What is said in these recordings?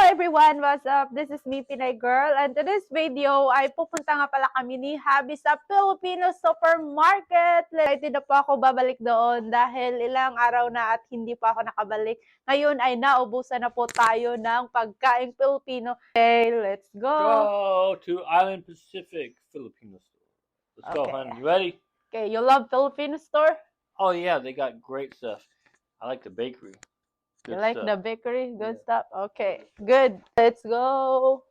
everyone! What's up? This is me, Pinay Girl. And today's video ay pupunta nga pala kami ni Habi sa Filipino Supermarket. Excited na po ako babalik doon dahil ilang araw na at hindi pa ako nakabalik. Ngayon ay naubusan na po tayo ng pagkaing Filipino. Okay, let's go! Go to Island Pacific Filipino store. Let's go, Okay. hon. You ready? Okay, you love Filipino store? Oh yeah, they got great stuff. I like the bakery. You Good like stuff. the bakery? Good Yeah. stuff? Okay, good. Let's go!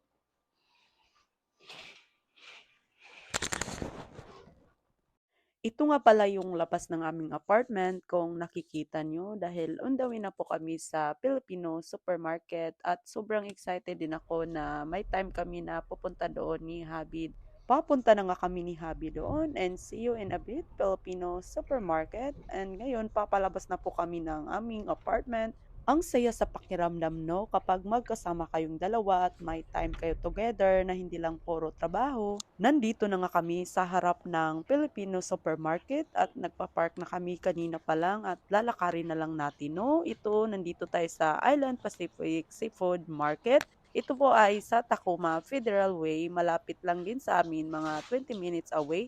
Ito nga pala yung labas ng aming apartment kung nakikita nyo dahil on the way na po kami sa Filipino Supermarket at sobrang excited din ako na may time kami na pupunta doon ni Habi. Papunta na nga kami ni Habi doon and see you in a bit, Filipino Supermarket. And ngayon papalabas na po kami ng aming apartment. Ang saya sa pakiramdam no kapag magkasama kayong dalawa at may time kayo together na hindi lang puro trabaho. Nandito na nga kami sa harap ng Filipino Supermarket at nagpa-park na kami kanina pa lang at lalakarin na lang natin no. Nandito tayo sa Island Pacific Seafood Market. Ito po ay sa Tacoma Federal Way, malapit lang din sa amin, mga 20 minutes away.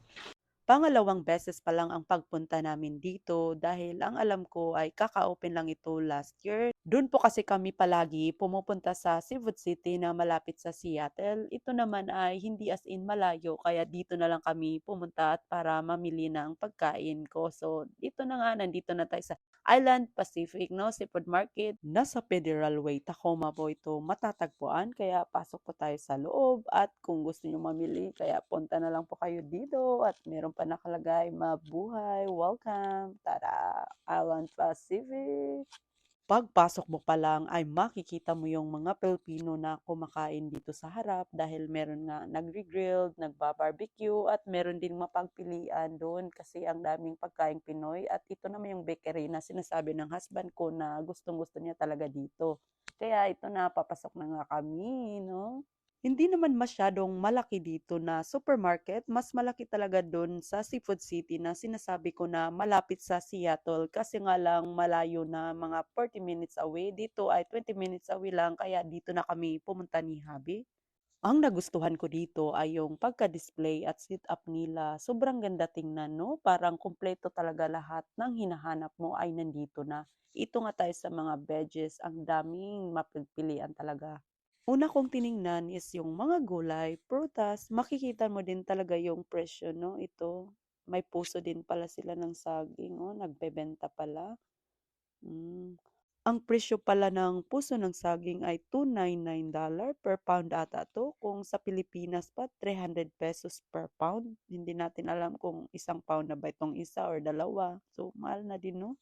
Pangalawang beses pa lang ang pagpunta namin dito dahil ang alam ko ay kaka-open lang ito last year. Doon po kasi kami palagi pumupunta sa Cebu City na malapit sa Seattle. Ito naman ay hindi as in malayo kaya dito na lang kami pumunta at para mamili ng pagkain ko. So dito na nga, nandito na tayo sa Island Pacific Seafood Market. Nasa Federal Way, Tacoma po ito matatagpuan kaya pasok po tayo sa loob at kung gusto nyo mamili kaya punta na lang po kayo dito at meron pa nakalagay mabuhay, welcome, tada, Island Pacific. Pagpasok mo pa lang ay makikita mo yung mga Pilipino na kumakain dito sa harap dahil meron nga nagre-grilled, nagba-barbecue at meron din mapagpilian doon kasi ang daming pagkaing Pinoy at ito naman yung bakery na sinasabi ng husband ko na gustong-gusto niya talaga dito. Kaya ito na, papasok na nga kami, no? Hindi naman masyadong malaki dito na supermarket, mas malaki talaga doon sa Seafood City na sinasabi ko na malapit sa Seattle kasi nga lang malayo na mga 40 minutes away. Dito ay 20 minutes away lang kaya dito na kami pumunta ni Habi. Ang nagustuhan ko dito ay yung pagka-display at sit-up nila. Sobrang ganda tingnan, no? Parang kumpleto talaga lahat ng hinahanap mo ay nandito na. Ito nga tayo sa mga veggies, ang daming mapagpilian talaga. Una kong tiningnan is yung mga gulay, prutas, makikita mo din talaga yung presyo, no? Ito, may puso din pala sila ng saging, oh, nagbebenta pala. Ang presyo pala ng puso ng saging ay $299 per pound ata to. Kung sa Pilipinas pa, 300 pesos per pound. Hindi natin alam kung isang pound na ba itong isa or dalawa. So, mahal na din, no?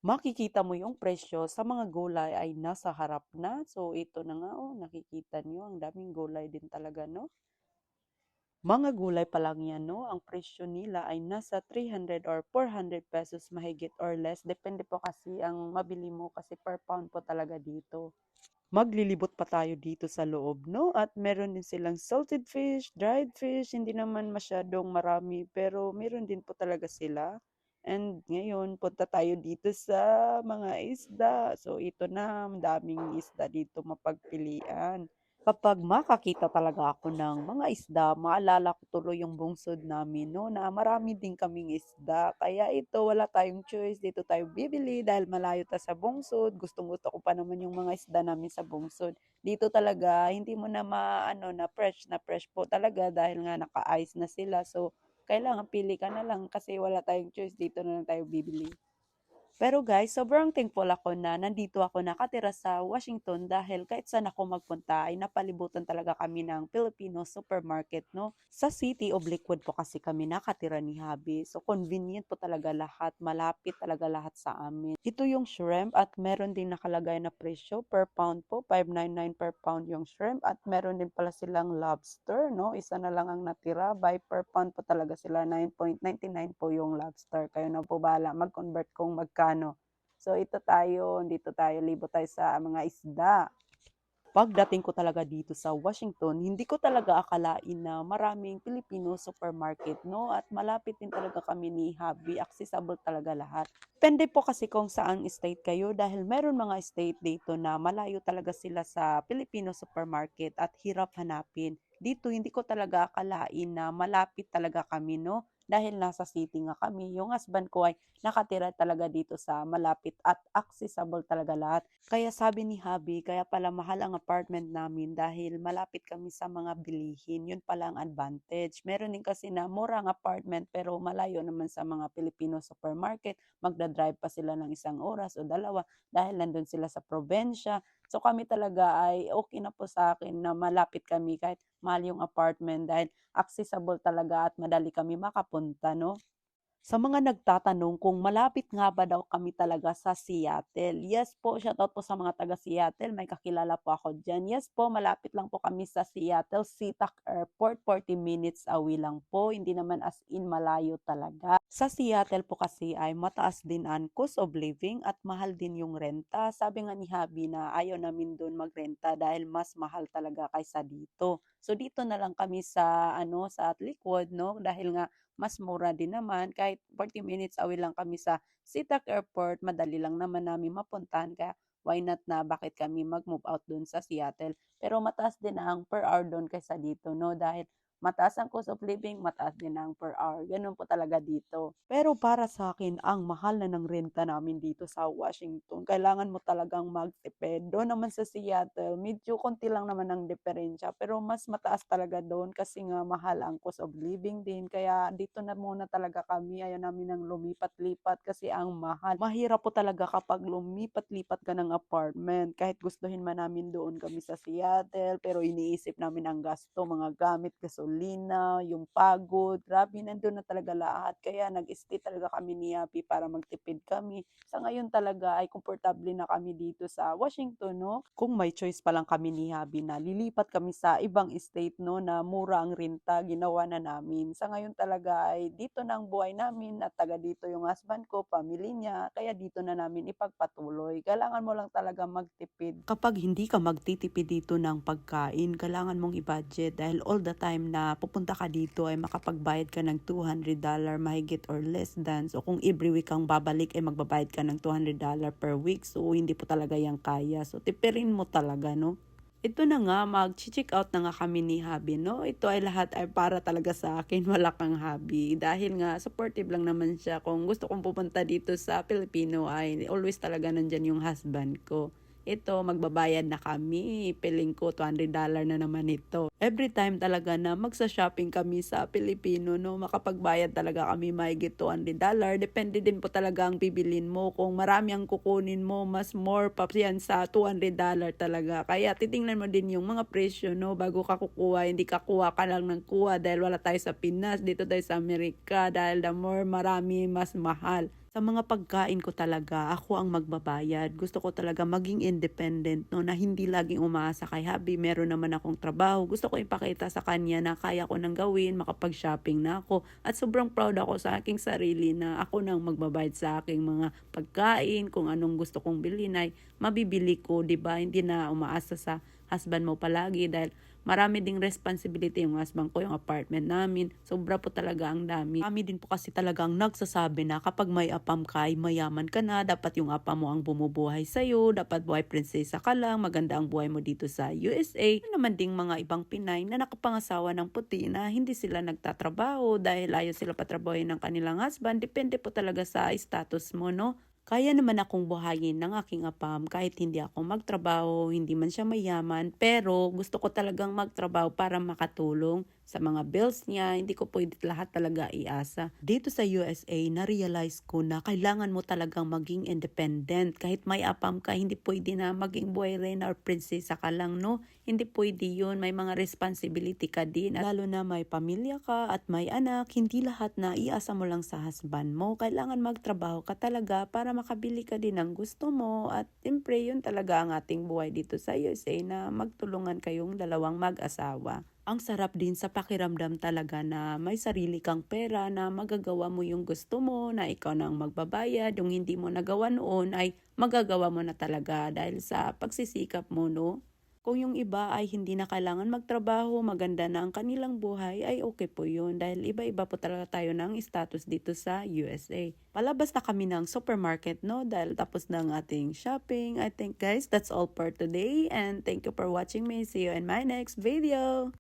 Makikita mo yung presyo sa mga gulay ay nasa harap na. So, ito na nga, oh, nakikita nyo, ang daming gulay din talaga, no? Mga gulay pa lang yan, no? Ang presyo nila ay nasa 300 or 400 pesos mahigit or less. Depende po kasi ang mabili mo kasi per pound po talaga dito. Maglilibot pa tayo dito sa loob, no? At meron din silang salted fish, dried fish, hindi naman masyadong marami pero meron din po talaga sila. And ngayon, punta tayo dito sa mga isda. So, ito na, daming isda dito mapagpilian. Kapag makakita talaga ako ng mga isda, maalala ko tuloy yung bungsod namin, no, na marami din kaming isda. Kaya ito, wala tayong choice. Dito tayo bibili dahil malayo ta sa bungsod. Gustong-gusto ko pa naman yung mga isda namin sa bungsod. Dito talaga, hindi mo na maano na fresh po talaga dahil nga naka-ice na sila. So, kailangan pili ka na lang kasi wala tayong choice. Dito na lang tayo bibili. Pero guys, sobrang thankful ako na nandito ako nakatira sa Washington dahil kahit saan ako magpunta ay napalibutan talaga kami ng Filipino supermarket, no? Sa City of Liquid po kasi kami nakatira ni Habi. So convenient po talaga lahat, malapit talaga lahat sa amin. Ito yung shrimp at meron din nakalagay na presyo per pound po, $5.99 per pound yung shrimp at meron din pala silang lobster, no? Isa na lang ang natira, by per pound po talaga sila, 9.99 po yung lobster. Kayo na po bahala mag-convert kung magkano. So ito tayo, dito tayo, libo tayo sa mga isda. Pagdating ko talaga dito sa Washington, hindi ko talaga akalain na maraming Filipino supermarket, 'no, at malapit din talaga kami ni hubby, accessible talaga lahat. Depende po kasi kung saang state kayo dahil meron mga state dito na malayo talaga sila sa Filipino supermarket at hirap hanapin. Dito hindi ko talaga akalain na malapit talaga kami, 'no, dahil nasa city nga kami. Yung husband ko ay nakatira talaga dito sa malapit at accessible talaga lahat. Kaya sabi ni hubby, kaya pala mahal ang apartment namin dahil malapit kami sa mga bilihin. Yun pala ang advantage. Meron din kasi na murang apartment pero malayo naman sa mga Filipino supermarket. Magdadrive pa sila ng 1 oras o 2 dahil nandun sila sa probensya. So kami talaga ay okay na po sa akin na malapit kami kahit mahal yung apartment dahil accessible talaga at madali kami makapunta, no? Sa mga nagtatanong kung malapit nga ba daw kami talaga sa Seattle. Yes po, shoutout po sa mga taga Seattle, may kakilala po ako diyan. Yes po, malapit lang po kami sa Seattle, SeaTac Airport, 40 minutes away lang po, hindi naman as in malayo talaga. Sa Seattle po kasi ay mataas din ang cost of living at mahal din yung renta. Sabi nga ni Habi na ayaw namin doon magrenta dahil mas mahal talaga kaysa dito. So dito na lang kami sa sa Lakewood, no, dahil nga mas mura din naman kahit 40 minutes away lang kami sa SeaTac Airport, madali lang naman namin mapuntahan kaya why not na bakit kami mag-move out dun sa Seattle. Pero mataas din ang per hour dun kaysa dito, no, dahil mataas ang cost of living, mataas din ang per hour. Ganun po talaga dito. Pero para sa akin, ang mahal na ng renta namin dito sa Washington. Kailangan mo talagang magtipid. Doon naman sa Seattle, medyo konti lang naman ang diferensya. Pero mas mataas talaga doon kasi nga mahal ang cost of living din. Kaya dito na muna talaga kami. Ayaw namin ng lumipat-lipat kasi ang mahal. Mahirap po talaga kapag lumipat-lipat ka ng apartment. Kahit gustuhin man namin doon kami sa Seattle, pero iniisip namin ang gasto, mga gamit, gasolina, yung pagod. Grabe, nandun na talaga lahat. Kaya nag-stay talaga kami ni Happy para magtipid kami. Sa ngayon talaga ay komportable na kami dito sa Washington, no? Kung may choice pa lang kami ni Happy na lilipat kami sa ibang state, no, na mura ang renta, ginawa na namin. Sa ngayon talaga ay dito na ang buhay namin at taga dito yung husband ko, family niya, kaya dito na namin ipagpatuloy. Kailangan mo lang talaga magtipid. Kapag hindi ka magtitipid dito ng pagkain, kailangan mong i-budget dahil all the time na pupunta ka dito ay makapagbayad ka ng $200 mahigit or less than. So kung every week kang babalik ay magbabayad ka ng $200 per week. So hindi po talaga yan kaya. So tipirin mo talaga, no? Ito na nga, mag-check out na nga kami ni hubby, no? Ito ay lahat ay para talaga sa akin, wala kang hubby. Dahil nga, supportive lang naman siya. Kung gusto kong pupunta dito sa Pilipino ay always talaga nandyan yung husband ko. Ito, magbabayad na kami. Piling ko, $200 na naman ito. Every time talaga na magsa-shopping kami sa Pilipino, no, makapagbayad talaga kami mahigit $200. Depende din po talaga ang bibilin mo. Kung marami ang kukunin mo, mas more pa yan sa $200 talaga. Kaya titingnan mo din yung mga presyo, no, bago ka kukuha. Hindi ka kuha ka lang ng kuha dahil wala tayo sa Pinas, dito tayo sa Amerika. Dahil the more marami, mas mahal. Sa mga pagkain ko talaga, ako ang magbabayad. Gusto ko talaga maging independent, no, na hindi laging umaasa kay hubby. Meron naman akong trabaho. Gusto ko ipakita sa kanya na kaya ko nang gawin, makapag-shopping na ako. At sobrang proud ako sa aking sarili na ako nang magbabayad sa aking mga pagkain. Kung anong gusto kong bilhin ay mabibili ko, 'di ba? Hindi na umaasa sa husband mo palagi dahil marami ding responsibility yung husband ko, yung apartment namin. Sobra po talaga ang dami. Kami din po kasi talagang nagsasabi na kapag may apam ka ay mayaman ka na. Dapat yung apam mo ang bumubuhay sa'yo. Dapat buhay prinsesa ka lang. Maganda ang buhay mo dito sa USA. Ano naman ding mga ibang Pinay na nakapangasawa ng puti na hindi sila nagtatrabaho dahil ayaw sila patrabahin ng kanilang husband. Depende po talaga sa status mo, no? Kaya naman akong buhayin ng aking apam kahit hindi ako magtrabaho, hindi man siya mayaman, pero gusto ko talagang magtrabaho para makatulong sa mga bills niya. Hindi ko pwede lahat talaga iasa. Dito sa USA, na-realize ko na kailangan mo talagang maging independent. Kahit may apam ka, hindi pwede na maging buhay reyna or prinsesa ka lang, no? Hindi pwede yun. May mga responsibility ka din. At lalo na may pamilya ka at may anak, hindi lahat na iasa mo lang sa husband mo. Kailangan magtrabaho ka talaga para makabili ka din ng gusto mo. At siyempre, yun talaga ang ating buhay dito sa USA na magtulungan kayong dalawang mag-asawa. Ang sarap din sa pakiramdam talaga na may sarili kang pera na magagawa mo yung gusto mo, na ikaw na ang magbabayad. Yung hindi mo nagawa noon ay magagawa mo na talaga dahil sa pagsisikap mo, no? Kung yung iba ay hindi na kailangan magtrabaho, maganda na ang kanilang buhay, ay okay po yun. Dahil iba-iba po talaga tayo ng status dito sa USA. Palabas na kami ng supermarket, no? Dahil tapos na ang ating shopping. I think guys, that's all for today. And thank you for watching me. See you in my next video.